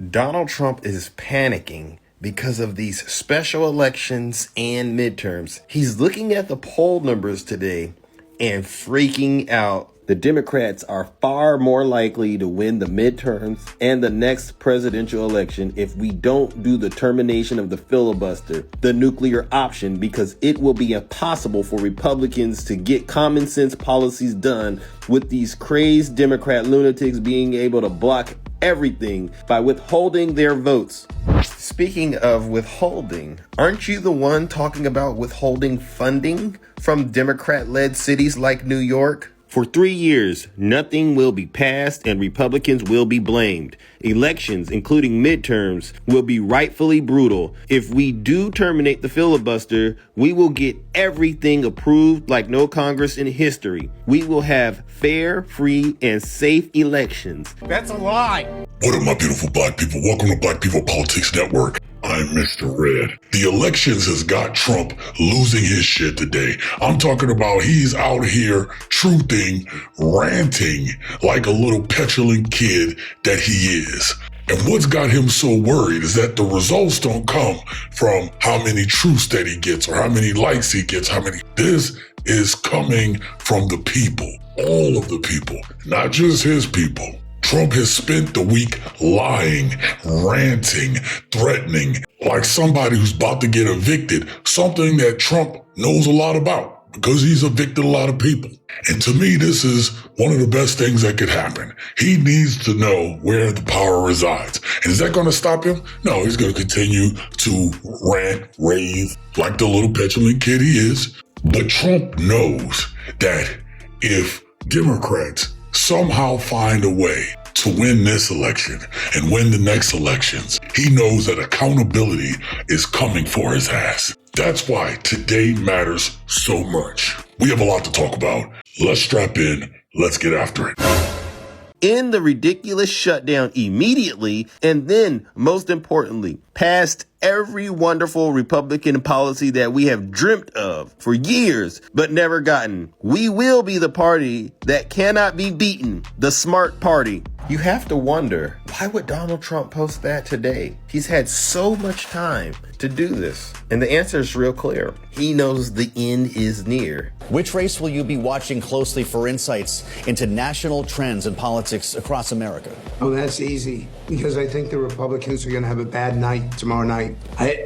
Donald Trump is panicking because of these special elections and midterms. He's looking at the poll numbers today and freaking out. The Democrats are far more likely to win the midterms and the next presidential election if we don't do the termination of the filibuster, the nuclear option, because it will be impossible for Republicans to get common sense policies done with these crazed Democrat lunatics being able to block everything by withholding their votes. Speaking of withholding, aren't you the one talking about withholding funding from Democrat-led cities like New York? For 3 years, nothing will be passed and Republicans will be blamed. Elections, including midterms, will be rightfully brutal. If we do terminate the filibuster, we will get everything approved like no Congress in history. We will have fair, free, and safe elections. That's a lie. What up, my beautiful black people? Welcome to Black People Politics Network. I'm Mr. Red. The elections has got Trump losing his shit today. I'm talking about he's out here truthing, ranting like a little petulant kid that he is. And what's got him so worried is that the results don't come from how many truths that he gets or how many likes he gets, This is coming from the people, all of the people, not just his people. Trump has spent the week lying, ranting, threatening, like somebody who's about to get evicted, something that Trump knows a lot about because he's evicted a lot of people. And to me, this is one of the best things that could happen. He needs to know where the power resides. And is that going to stop him? No, he's going to continue to rant, rave like the little petulant kid he is. But Trump knows that if Democrats somehow find a way to win this election and win the next elections, he knows that accountability is coming for his ass. That's why today matters so much. We have a lot to talk about. Let's strap in. Let's get after it. End the ridiculous shutdown immediately, and then, most importantly, passed every wonderful Republican policy that we have dreamt of for years, but never gotten. We will be the party that cannot be beaten, the smart party. You have to wonder, why would Donald Trump post that today? He's had so much time to do this. And the answer is real clear. He knows the end is near. Which race will you be watching closely for insights into national trends and politics across America? Oh, that's easy, because I think the Republicans are going to have a bad night tomorrow night.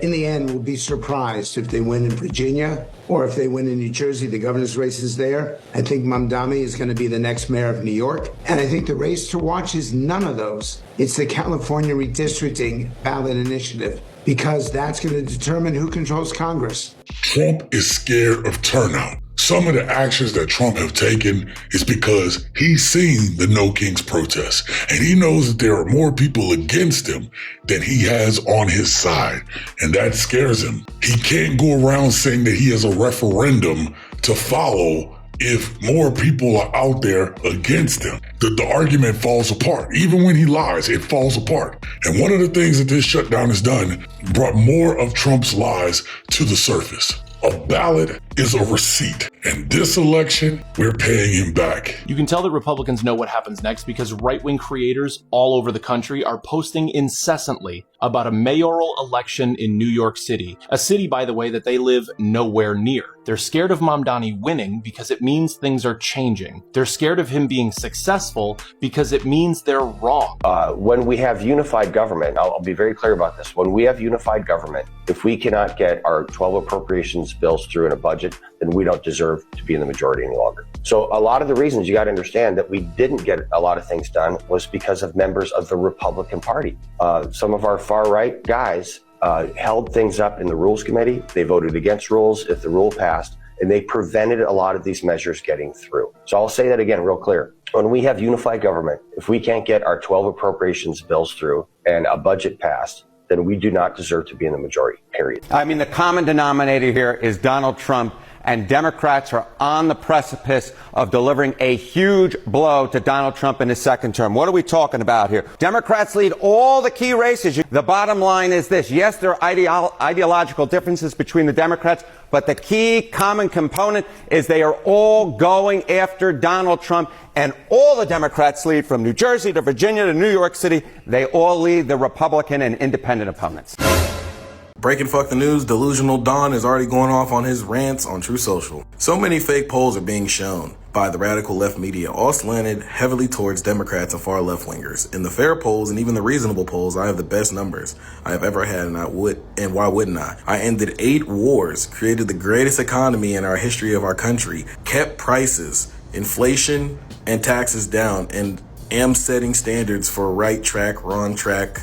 In the end, we'll be surprised if they win in Virginia or if they win in New Jersey, the governor's races there. I think Mamdani is going to be the next mayor of New York. And I think the race to watch is none of those. It's the California redistricting ballot initiative, because that's going to determine who controls Congress. Trump is scared of turnout. Some of the actions that Trump have taken is because he's seen the No Kings protests, and he knows that there are more people against him than he has on his side, and that scares him. He can't go around saying that he has a referendum to follow if more people are out there against him. The argument falls apart. Even when he lies, it falls apart. And one of the things that this shutdown has done brought more of Trump's lies to the surface. A ballot is a receipt, and this election, we're paying him back. You can tell that Republicans know what happens next because right-wing creators all over the country are posting incessantly about a mayoral election in New York City, a city, by the way, that they live nowhere near. They're scared of Mamdani winning because it means things are changing. They're scared of him being successful because it means they're wrong. When we have unified government, I'll be very clear about this. When we have unified government, if we cannot get our 12 appropriations bills through in a budget, then we don't deserve to be in the majority any longer. So a lot of the reasons you got to understand that we didn't get a lot of things done was because of members of the Republican Party. Some of our far-right guys held things up in the Rules Committee. They voted against rules if the rule passed, and they prevented a lot of these measures getting through. So I'll say that again real clear. When we have unified government, if we can't get our 12 appropriations bills through and a budget passed, then we do not deserve to be in the majority, period. I mean, the common denominator here is Donald Trump and Democrats are on the precipice of delivering a huge blow to Donald Trump in his second term. What are we talking about here? Democrats lead all the key races. The bottom line is this. Yes, there are ideological differences between the Democrats, but the key common component is they are all going after Donald Trump, and all the Democrats lead from New Jersey to Virginia to New York City. They all lead the Republican and independent opponents. Breaking fuck the news, Delusional Don is already going off on his rants on True Social. So many fake polls are being shown by the radical left media, all slanted heavily towards Democrats and far left wingers. In the fair polls and even the reasonable polls, I have the best numbers I have ever had, and why wouldn't I? I ended 8 wars, created the greatest economy in our history of our country, kept prices, inflation, and taxes down, and am setting standards for right track, wrong track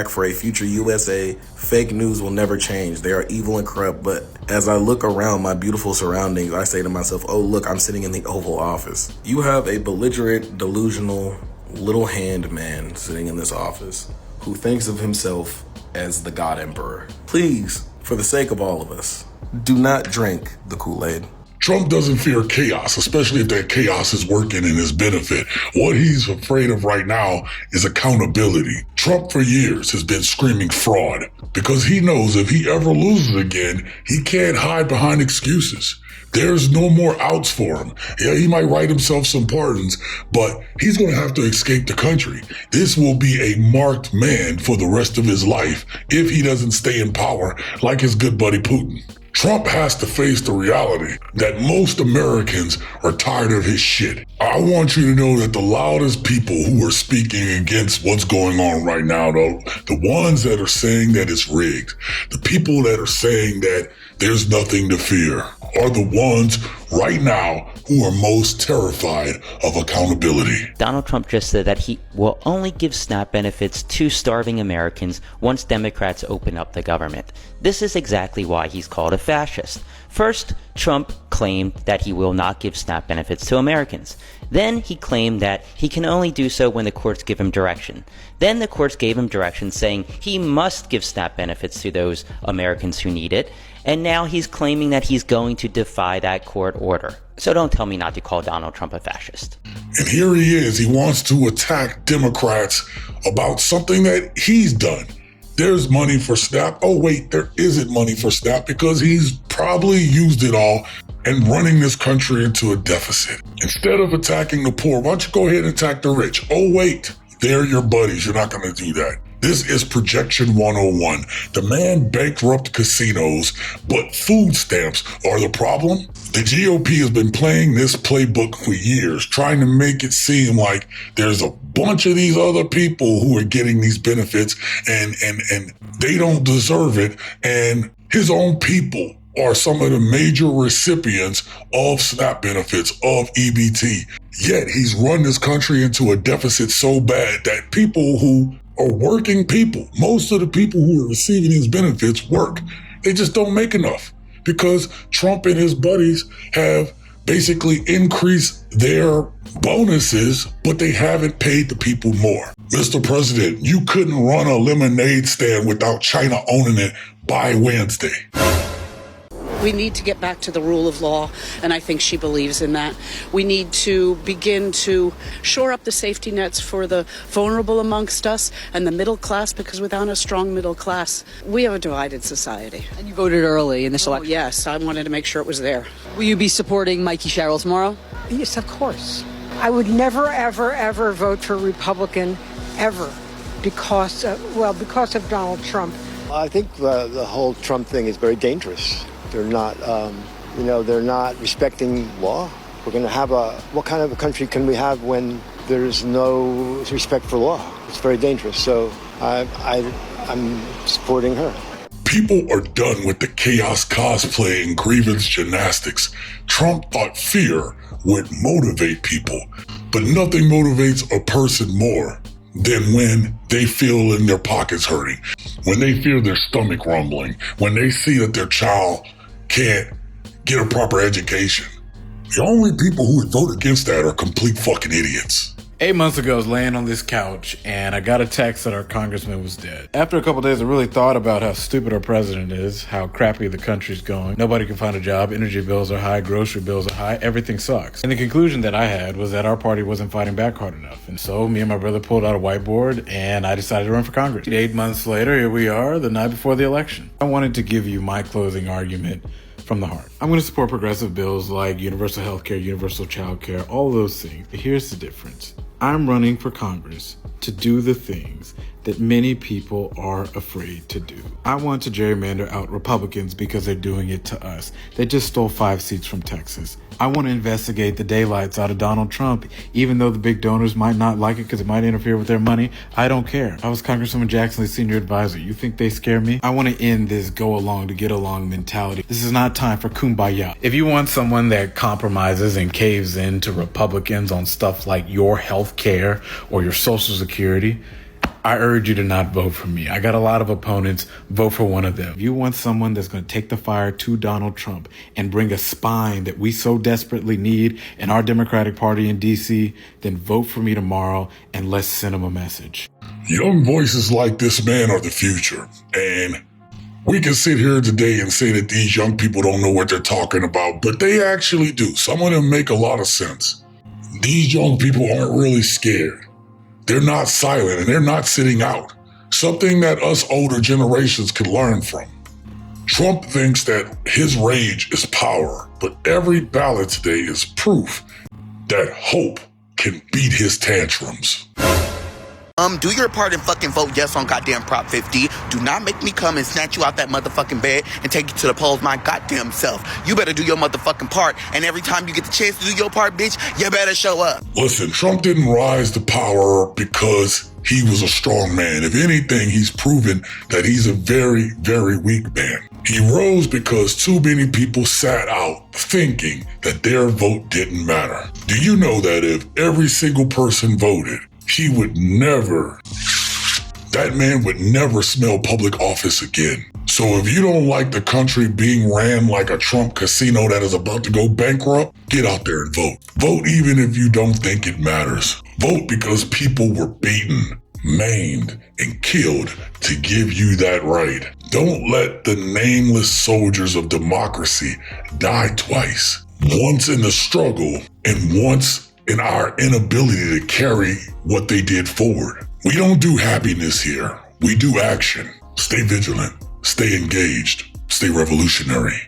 for a future USA. Fake news will never change. They are evil and corrupt, but as I look around my beautiful surroundings, I say to myself, oh look, I'm sitting in the Oval Office. You have a belligerent, delusional, little hand man sitting in this office who thinks of himself as the God Emperor. Please, for the sake of all of us, do not drink the Kool-Aid. Trump doesn't fear chaos, especially if that chaos is working in his benefit. What he's afraid of right now is accountability. Trump for years has been screaming fraud because he knows if he ever loses again, he can't hide behind excuses. There's no more outs for him. Yeah, he might write himself some pardons, but he's going to have to escape the country. This will be a marked man for the rest of his life if he doesn't stay in power like his good buddy Putin. Trump has to face the reality that most Americans are tired of his shit. I want you to know that the loudest people who are speaking against what's going on right now, though, the ones that are saying that it's rigged, the people that are saying that there's nothing to fear, are the ones right now who are most terrified of accountability. Donald Trump just said that he will only give SNAP benefits to starving Americans once Democrats open up the government. This is exactly why he's called a fascist. First, Trump claimed that he will not give SNAP benefits to Americans. Then he claimed that he can only do so when the courts give him direction. Then the courts gave him direction saying he must give SNAP benefits to those Americans who need it. And now he's claiming that he's going to defy that court order. So don't tell me not to call Donald Trump a fascist. And here he is. He wants to attack Democrats about something that he's done. There's money for SNAP. Oh, wait, there isn't money for SNAP because he's probably used it all and running this country into a deficit. Instead of attacking the poor, why don't you go ahead and attack the rich? Oh, wait, they're your buddies. You're not going to do that. This is Projection 101. The man bankrupted casinos, but food stamps are the problem. The GOP has been playing this playbook for years, trying to make it seem like there's a bunch of these other people who are getting these benefits and they don't deserve it. And his own people are some of the major recipients of SNAP benefits, of EBT. Yet he's run this country into a deficit so bad that people who are working people, most of the people who are receiving these benefits work. They just don't make enough because Trump and his buddies have basically increased their bonuses, but they haven't paid the people more. Mr. President, you couldn't run a lemonade stand without China owning it by Wednesday. We need to get back to the rule of law, and I think she believes in that. We need to begin to shore up the safety nets for the vulnerable amongst us and the middle class, because without a strong middle class, we have a divided society. And you voted early in this election? Yes, I wanted to make sure it was there. Will you be supporting Mikey Sherrill tomorrow? Yes, of course. I would never, ever, ever vote for a Republican, ever, because of Donald Trump. I think the whole Trump thing is very dangerous. They're not, they're not respecting law. We're going to have what kind of a country can we have when there's no respect for law? It's very dangerous. So I'm supporting her. People are done with the chaos cosplay and grievance gymnastics. Trump thought fear would motivate people, but nothing motivates a person more than when they feel in their pockets hurting, when they feel their stomach rumbling, when they see that their child can't get a proper education. The only people who would vote against that are complete fucking idiots. 8 months ago, I was laying on this couch and I got a text that our congressman was dead. After a couple days, I really thought about how stupid our president is, how crappy the country's going. Nobody can find a job, energy bills are high, grocery bills are high, everything sucks. And the conclusion that I had was that our party wasn't fighting back hard enough. And so me and my brother pulled out a whiteboard and I decided to run for Congress. 8 months later, here we are, the night before the election. I wanted to give you my closing argument from the heart. I'm going to support progressive bills like universal health care, universal child care, all those things. But here's the difference. I'm running for Congress to do the things that many people are afraid to do. I want to gerrymander out Republicans because they're doing it to us. They just stole 5 seats from Texas. I want to investigate the daylights out of Donald Trump, even though the big donors might not like it because it might interfere with their money. I don't care. I was Congresswoman Jackson's senior advisor. You think they scare me? I want to end this go along to get along mentality. This is not time for kumbaya. If you want someone that compromises and caves in to Republicans on stuff like your health care or your Social Security, I urge you to not vote for me. I got a lot of opponents. Vote for one of them. If you want someone that's going to take the fire to Donald Trump and bring a spine that we so desperately need in our Democratic Party in D.C., then vote for me tomorrow and let's send them a message. Young voices like this man are the future. And we can sit here today and say that these young people don't know what they're talking about, but they actually do. Some of them make a lot of sense. These young people aren't really scared. They're not silent and they're not sitting out. Something that us older generations can learn from. Trump thinks that his rage is power, but every ballot today is proof that hope can beat his tantrums. Do your part and fucking vote yes on goddamn Prop 50. Do not make me come and snatch you out that motherfucking bed and take you to the polls my goddamn self. You better do your motherfucking part, and every time you get the chance to do your part, bitch, you better show up. Listen, Trump didn't rise to power because he was a strong man. If anything, he's proven that he's a very, very weak man. He rose because too many people sat out thinking that their vote didn't matter. Do you know that if every single person voted, that man would never smell public office again. So if you don't like the country being ran like a Trump casino that is about to go bankrupt, get out there and vote. Vote even if you don't think it matters. Vote because people were beaten, maimed, and killed to give you that right. Don't let the nameless soldiers of democracy die twice. Once in the struggle and once in our inability to carry what they did forward. We don't do happiness here. We do action. Stay vigilant. Stay engaged. Stay revolutionary.